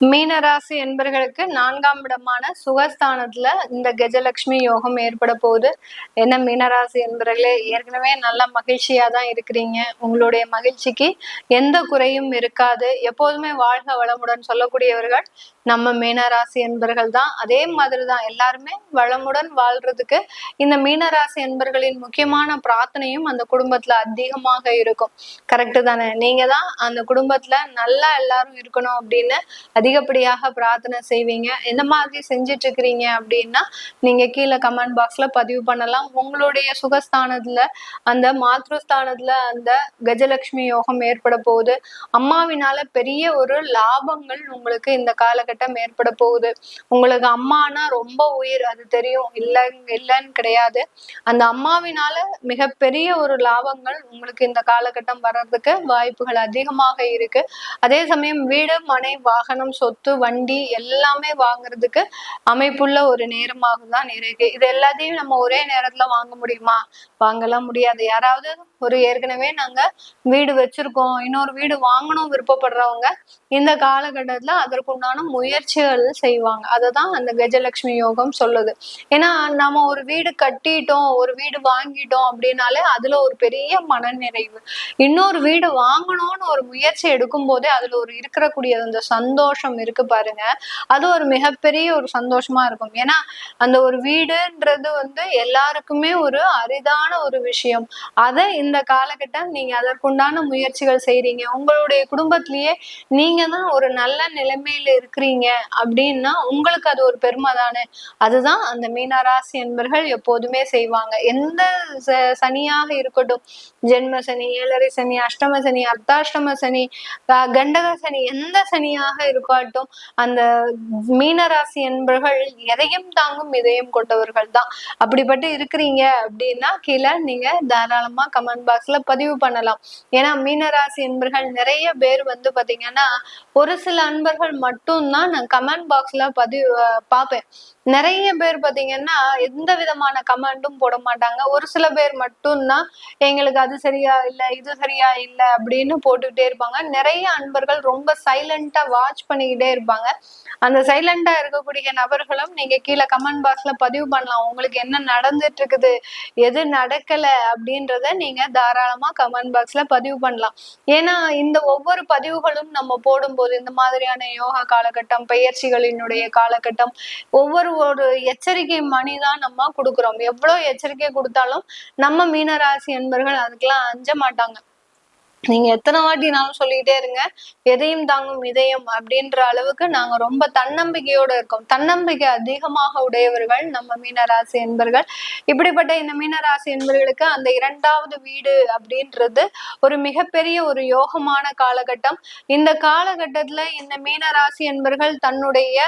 மீனராசி என்பர்களுக்கு 4ஆம் இடமான சுகஸ்தானத்துல இந்த கஜலட்சுமி யோகம் ஏற்பட போகுது. என்ன மீனராசி என்பர்களே, ஏற்கனவே நல்ல மகிழ்ச்சியா தான் இருக்கிறீங்க. உங்களுடைய மகிழ்ச்சிக்கு எந்த குறையும் இருக்காது. எப்போதுமே வாழ்க வளமுடன் சொல்லக்கூடியவர்கள் நம்ம மீனராசி என்பர்கள் தான். அதே மாதிரிதான் எல்லாருமே வளமுடன் வாழ்றதுக்கு இந்த மீனராசி என்பர்களின் முக்கியமான பிரார்த்தனையும் அந்த குடும்பத்துல அதிகமாக இருக்கும். கரெக்டு தானே? நீங்க தான் அந்த குடும்பத்துல நல்லா எல்லாரும் இருக்கணும் அப்படின்னு அதிகப்படியாக பிரார்த்தனை செய்வீங்க. எந்த மாதிரி செஞ்சுட்டு இருக்கிறீங்க அப்படின்னா நீங்க கீழே கமெண்ட் பாக்ஸ்ல பதிவு பண்ணலாம். உங்களுடைய சுகஸ்தானத்துல அந்த மாத்ருஸ்தானத்துல அந்த கஜலட்சுமி யோகம் ஏற்பட போகுது. அம்மாவினால பெரிய ஒரு லாபங்கள் உங்களுக்கு இந்த காலகட்டம் ஏற்பட போகுது. உங்களுக்கு அம்மானா ரொம்ப உயிர், அது தெரியும், இல்லைன்னு கிடையாது. அந்த அம்மாவினால மிகப்பெரிய ஒரு லாபங்கள் உங்களுக்கு இந்த காலகட்டம் வர்றதுக்கு வாய்ப்புகள் அதிகமாக இருக்கு. அதே சமயம் வீடு, மனை, வாகனம், சொத்து, வண்டி எல்லாமே வாங்குறதுக்கு அமைப்புள்ள ஒரு நேரமாக தான் இருக்கு. இது எல்லாத்தையும் நம்ம ஒரே நேரத்துல வாங்க முடியுமா? வாங்கலாம் முடியாது. யாராவது ஒரு ஏற்கனவே நாங்க வீடு வச்சிருக்கோம், இன்னொரு வீடு வாங்கணும் விருப்பப்படுறவங்க இந்த காலகட்டத்துல அதற்குண்டான முயற்சிகள் செய்வாங்க. அததான் அந்த கஜலட்சுமி யோகம் சொல்லுது. ஏன்னா நம்ம ஒரு வீடு கட்டிட்டோம், ஒரு வீடு வாங்கிட்டோம் அப்படின்னாலே அதுல ஒரு பெரிய மனநிறைவு. இன்னொரு வீடு வாங்கணும்னு ஒரு முயற்சி எடுக்கும் போதே அதுல ஒரு இருக்கக்கூடிய அந்த சந்தோஷம் இருக்கு பாருங்க, அது ஒரு மிகப்பெரிய ஒரு சந்தோஷமா இருக்கும். ஏன்னா அந்த ஒரு வீடுன்றது எல்லாருக்குமே ஒரு அரிதான ஒரு விஷயம். அதை இந்த காலகட்டம் நீங்க அதற்குண்டான முயற்சிகள் செய்றீங்க. உங்களுடைய குடும்பத்திலேயே நீங்க தான் ஒரு நல்ல நிலைமையில இருக்கிறீங்க அப்படின்னா உங்களுக்கு அது ஒரு பெருமை தானே. அதுதான் அந்த மீனராசி என்பர்கள் எப்போதுமே செய்வாங்க. எந்த சனியாக இருக்கட்டும், ஜென்ம சனி, ஏழரை சனி, அஷ்டம சனி, அர்த்தாஷ்டம சனி, கண்டக சனி, எந்த சனியாக இருக்கட்டும், அந்த மீனராசி என்பர்கள் எதையும் தாங்கும் இதயம் கொண்டவர்கள் தான். அப்படிப்பட்டு இருக்கிறீங்க அப்படின்னா கீழே நீங்க தாராளமா கமெண்ட் பாக்ஸ்ல பதிவு பண்ணலாம். ஏன்னா மீனராசி என்பர்கள் நிறைய பேர் பாத்தீங்கன்னா ஒரு சில அன்பர்கள் மட்டும்தான் நான் கமெண்ட் பாக்ஸ்ல பதிவு பார்ப்பேன். நிறைய பேர் பாத்தீங்கன்னா எந்த விதமான கமெண்டும் போட மாட்டாங்க. ஒரு சில பேர் மட்டும்தான் எங்களுக்கு அது சரியா இல்லை, இது சரியா இல்லை அப்படின்னு போட்டுக்கிட்டே இருப்பாங்க. நிறைய அன்பர்கள் ரொம்ப சைலண்டா வாட்ச் பண்ணிக்கிட்டே இருப்பாங்க. அந்த சைலண்டா இருக்கக்கூடிய நபர்களும் நீங்க கீழே கமெண்ட் பாக்ஸ்ல பதிவு பண்ணலாம். உங்களுக்கு என்ன நடந்துட்டு இருக்குது, எது நடக்கல அப்படின்றத நீங்க தாராளமா கமெண்ட் பாக்ஸ்ல பதிவு பண்ணலாம். ஏன்னா இந்த ஒவ்வொரு பதிவுகளும் நம்ம போடும்போது இந்த மாதிரியான யோகா காலகட்டம், பயிற்சிகளினுடைய காலகட்டம், ஒவ்வொரு ஒரு எச்சரிக்கை மணிதான் நம்ம கொடுக்குறோம். எவ்வளவு எச்சரிக்கை கொடுத்தாலும் நம்ம மீனராசி என்பர்கள் அதுக்கெல்லாம் அஞ்ச மாட்டாங்க. நீங்க எத்தனை வாட்டினாலும் சொல்லிக்கிட்டே இருங்க, எதையும் தாங்கும் இதயம் அப்படின்ற அளவுக்கு நாங்க ரொம்ப தன்னம்பிக்கையோட இருக்கோம். தன்னம்பிக்கை அதிகமாக உடையவர்கள் நம்ம மீனராசி என்பர்கள். இப்படிப்பட்ட இந்த மீனராசி என்பர்களுக்கு அந்த 2வது வீடு அப்படின்றது ஒரு மிகப்பெரிய ஒரு யோகமான காலகட்டம். இந்த காலகட்டத்துல இந்த மீனராசி என்பர்கள் தன்னுடைய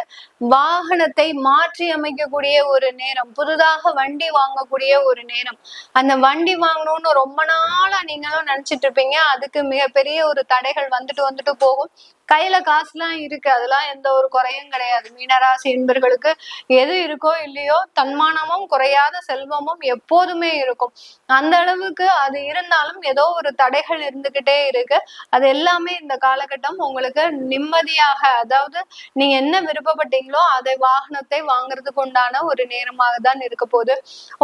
வாகனத்தை மாற்றி அமைக்கக்கூடிய ஒரு நேரம், புதுதாக வண்டி வாங்கக்கூடிய ஒரு நேரம். அந்த வண்டி வாங்கணும்னு ரொம்ப நாளா நீங்களும் நினைச்சிட்டு இருப்பீங்க. அதுக்கு மிகப்பெரிய ஒரு தடைகள் வந்துட்டு போகும். கையில காசுலாம் இருக்கு, அதெல்லாம் எந்த ஒரு குறையும் கிடையாது. மீனராசி என்பர்களுக்கு எது இருக்கோ இல்லையோ தன்மானமும் குறையாத செல்வமும் எப்போதுமே இருக்கும். அந்த அளவுக்கு அது இருந்தாலும் ஏதோ ஒரு தடைகள் இருந்துகிட்டே இருக்கு. அது எல்லாமே இந்த காலகட்டம் உங்களுக்கு நிம்மதியாக, அதாவது நீங்க என்ன விருப்பப்பட்டீங்களோ அதை வாகனத்தை வாங்குறதுக்கு உண்டான ஒரு நேரமாக தான் இருக்க போகுது.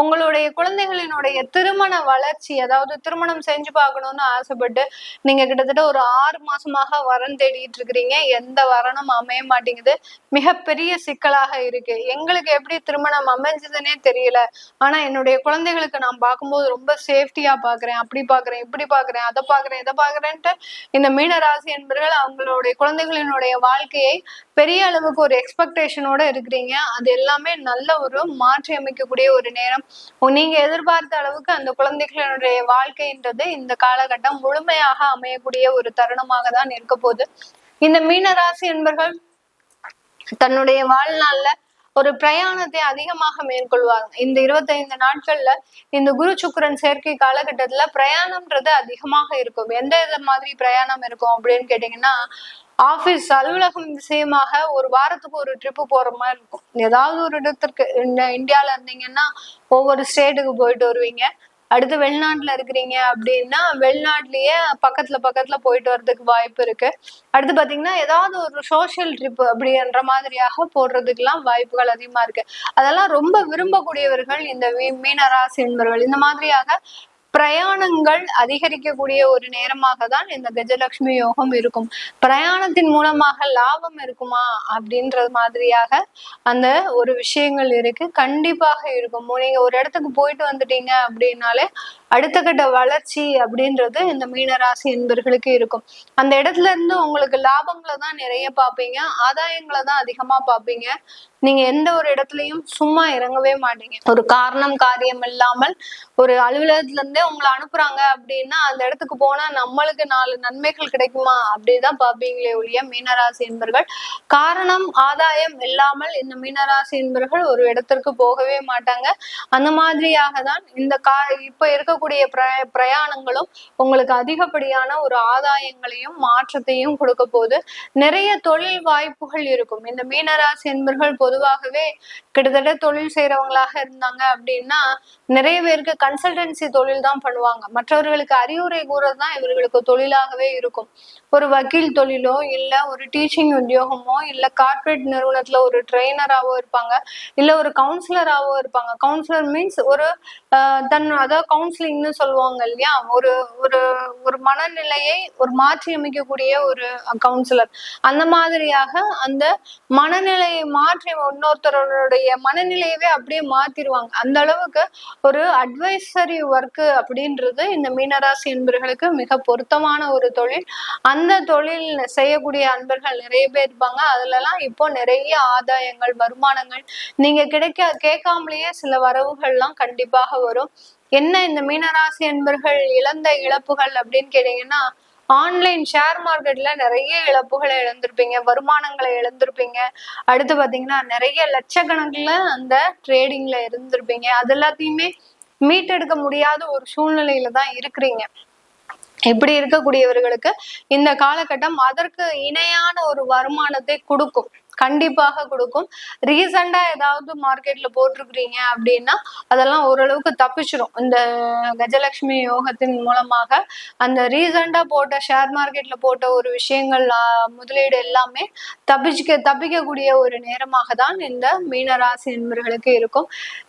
உங்களுடைய குழந்தைகளினுடைய திருமண வளர்ச்சி, அதாவது திருமணம் செஞ்சு பார்க்கணும்னு ஆசைப்பட்டு நீங்க கிட்டத்தட்ட ஒரு 6 மாசமாக வரன் தேடிட்டு இருக்கிறீங்க. எந்த வரனும் அமைய மாட்டேங்குது. மிகப்பெரிய சிக்கலாக இருக்கு. எங்களுக்கு எப்படி திருமணம் அமைஞ்சதுன்னே தெரியல, ஆனா என்னுடைய குழந்தைகளுக்கு நான் பார்க்கும்போது ரொம்ப சேஃப்டியா பாக்குறேன், அப்படி பாக்குறேன், இப்படி பாக்குறேன், அதை பாக்குறேன், இதை பாக்குறேன்ட்டு இந்த மீனராசி என்பர்கள் அவங்களுடைய குழந்தைகளினுடைய வாழ்க்கையை பெரிய அளவுக்கு ஒரு எக்ஸ்பெக்டேஷனோட இருக்கிறீங்க. அது எல்லாமே நல்ல ஒரு மாற்றி அமைக்கக்கூடிய ஒரு நேரம். நீங்க எதிர்பார்த்த அளவுக்கு அந்த குழந்தைகளினுடைய வாழ்க்கைன்றது இந்த காலகட்டம் முழுமையாக அமையக்கூடிய ஒரு தருணமாக தான் இருக்க போகுது. இந்த மீனராசி என்பர்கள் தன்னுடைய வாழ்நாள்ல ஒரு பிரயாணத்தை அதிகமாக மேற்கொள்வாங்க. இந்த 25 நாட்கள்ல இந்த குரு சுக்கிரன் சேர்க்கை காலகட்டத்துல பிரயாணம்ன்றது அதிகமாக இருக்கும். எந்த மாதிரி பிரயாணம் இருக்கும் அப்படின்னு கேட்டீங்கன்னா, ஆபீஸ் அலுவலகம் விஷயமாக ஒரு வாரத்துக்கு ஒரு ட்ரிப்பு போற மாதிரி இருக்கும். ஏதாவது ஒரு இடத்திற்கு, இந்தியால இருந்தீங்கன்னா ஒவ்வொரு ஸ்டேட்டுக்கு போயிட்டு வருவீங்க. அடுத்து வெளிநாட்டுல இருக்கிறீங்க அப்படின்னா வெளிநாட்டுலயே பக்கத்துல போயிட்டு வர்றதுக்கு வாய்ப்பு இருக்கு. அடுத்து பாத்தீங்கன்னா ஏதாவது ஒரு சோசியல் ட்ரிப் அப்படின்ற மாதிரியாக போடுறதுக்கு எல்லாம் வாய்ப்புகள் அதிகமா இருக்கு. அதெல்லாம் ரொம்ப விரும்பக்கூடியவர்கள் இந்த மீனராசி என்பவர்கள். இந்த மாதிரியாக பிரயாணங்கள் அதிகரிக்கக்கூடிய ஒரு நேரமாக தான் இந்த கஜலட்சுமி யோகம் இருக்கும். பிரயாணத்தின் மூலமாக லாபம் இருக்குமா அப்படின்றது மாதிரியாக அந்த ஒரு விஷயங்கள் இருக்கு. கண்டிப்பாக இருக்கும். நீங்க ஒரு இடத்துக்கு போயிட்டு வந்துட்டீங்க அப்படின்னாலே அடுத்த கட்ட வளர்ச்சி அப்படின்றது இந்த மீனராசி என்பர்களுக்கு இருக்கும். அந்த இடத்துல இருந்து உங்களுக்கு லாபங்களை தான் நிறைய பார்ப்பீங்க, ஆதாயங்களை தான் அதிகமா பார்ப்பீங்க. நீங்க எந்த ஒரு இடத்துலயும் சும்மா இறங்கவே மாட்டீங்க. ஒரு காரணம் காரியம் இல்லாமல் ஒரு அலுவலகத்துல இருந்தே உங்களை அனுப்புறாங்க அப்படின்னா அந்த இடத்துக்கு போனா நம்மளுக்கு 4 நன்மைகள் கிடைக்குமா அப்படிதான் பார்ப்பீங்களே ஒழிய மீனராசி என்பர்கள் காரணம் ஆதாயம் இல்லாமல் இந்த மீனராசி என்பர்கள் ஒரு இடத்திற்கு போகவே மாட்டாங்க. அந்த மாதிரியாக தான் இந்த இப்ப இருக்கக்கூடிய பிரயாணங்களும் உங்களுக்கு அதிகப்படியான ஒரு ஆதாயங்களையும் மாற்றத்தையும் கொடுக்க போது. நிறைய தொழில் வாய்ப்புகள் இருக்கும். இந்த மீனராசி என்பர்கள் பொதுவாகவே கிட்டத்தட்ட தொழில் செய்யறவங்களாக இருந்தாங்க அப்படின்னா நிறைய பேருக்கு கன்சல்டன்சி தொழில் தான் பண்ணுவாங்க. மற்றவர்களுக்கு அறிவுரை கூறதுதான் இவர்களுக்கு தொழிலாகவே இருக்கும். ஒரு வக்கீல் தொழிலோ இல்ல ஒரு டீச்சிங் உத்தியோகமோ இல்ல கார்பரேட் நிறுவனத்துல ஒரு ட்ரெயினராவோ இருப்பாங்க, இல்ல ஒரு கவுன்சிலராவோ இருப்பாங்க. கவுன்சிலர் மீன்ஸ் ஒரு அதாவது கவுன்சிலிங்னு சொல்லுவாங்க இல்லையா, ஒரு ஒரு ஒரு மனநிலையை ஒரு மாற்றி அமைக்கக்கூடிய ஒரு கவுன்சிலர். அந்த மாதிரியாக அந்த மனநிலையை மாற்றி இன்னொருத்தருடைய மனநிலையவே அப்படியே மாத்திருவாங்க. அந்த அளவுக்கு ஒரு அட்வைசரி ஒர்க் அப்படின்றது இந்த மீனராசி என்பர்களுக்கு மிக பொருத்தமான ஒரு தொழில். அந்த தொழில் செய்யக்கூடிய அன்பர்கள் நிறைய பேர் இருப்பாங்க. அதுல எல்லாம் இப்போ நிறைய ஆதாயங்கள் வருமானங்கள் நீங்க கேட்காமலேயே சில வரவுகள்லாம் கண்டிப்பாக வரும். என்ன இந்த மீனராசி என்பர்கள் இழந்த இழப்புகள் அப்படின்னு கேட்டீங்கன்னா ஆன்லைன் ஷேர் மார்க்கெட்ல நிறைய இழப்புகளை இழந்திருப்பீங்க, வருமானங்களை இழந்திருப்பீங்க. அடுத்து பாத்தீங்கன்னா நிறைய லட்சக்கணக்குல அந்த ட்ரேடிங்ல இருந்திருப்பீங்க. அது எல்லாத்தையுமே மீட்டெடுக்க முடியாத ஒரு சூழ்நிலையில தான் இருக்கிறீங்க. இப்படி இருக்கக்கூடியவர்களுக்கு இந்த காலகட்டம் அதற்கு இணையான ஒரு வருமானத்தை கொடுக்கும், கண்டிப்பாக கொடுக்கும். ரீசெண்டா ஏதாவது மார்க்கெட்ல போட்டிருக்கிறீங்க அப்படின்னா அதெல்லாம் ஓரளவுக்கு தப்பிச்சிடும். இந்த கஜலட்சுமி யோகத்தின் மூலமாக அந்த ரீசெண்டா போட்ட ஷேர் மார்க்கெட்ல போட்ட ஒரு விஷயங்கள் முதலீடு எல்லாமே தப்பிக்கக்கூடிய ஒரு நேரமாக தான் இந்த மீனராசி என்பவர்களுக்கு இருக்கும்.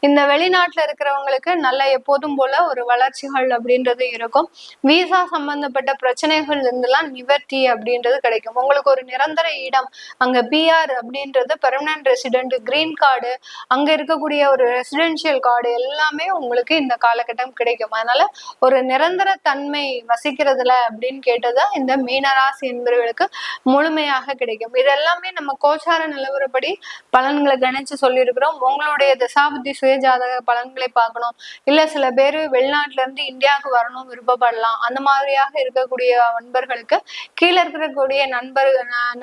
இந்த வெளிநாட்டுல இருக்கிறவங்களுக்கு நல்ல எப்போதும் போல ஒரு வளர்ச்சிகள் அப்படின்றது இருக்கும். வீசா சம்பந்தப்பட்ட பிரச்சனைகள் இருந்தெல்லாம் நிவர்த்தி அப்படின்றது கிடைக்கும். உங்களுக்கு ஒரு நிரந்தர இடம், அங்க பிஆர் அப்படின்றது பெர்மனன்ட் ரெசிடென்ட், கிரீன் கார்டு, அங்க இருக்கக்கூடிய ஒரு ரெசிடென்சியல் கார்டு எல்லாமே உங்களுக்கு இந்த காலகட்டம் கிடைக்கும். அதனால ஒரு நிரந்தர தன்மை வசிக்கிறதுல அப்படின்னு கேட்டதா இந்த மீனராசி என்பவர்களுக்கு முழுமையாக கிடைக்கும். இதெல்லாமே நம்ம கோச்சார நிலவரப்படி பலன்களை கணிச்சு சொல்லியிருக்கிறோம். உங்களுடைய தசாபுத்தி சுயஜாதக பலன்களை பார்க்கணும், இல்ல சில பேர் வெளிநாட்டுல இருந்து இந்தியாவுக்கு வரணும் விருப்பப்படலாம். அந்த மாதிரியாக இருக்கக்கூடிய நண்பர்களுக்கு கீழே இருக்கக்கூடிய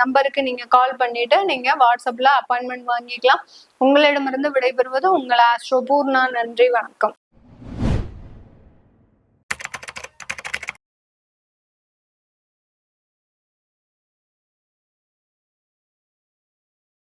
நம்பருக்கு நீங்க கால் பண்ணிட்டு நீங்க வாட்ஸ்அப்ல அப்பாயின்மெண்ட் வாங்கிக்கலாம். உங்களிடமிருந்து விடைபெறுவது உங்கள் ஆஸ்ட்ரோ பூர்ணா. நன்றி, வணக்கம்.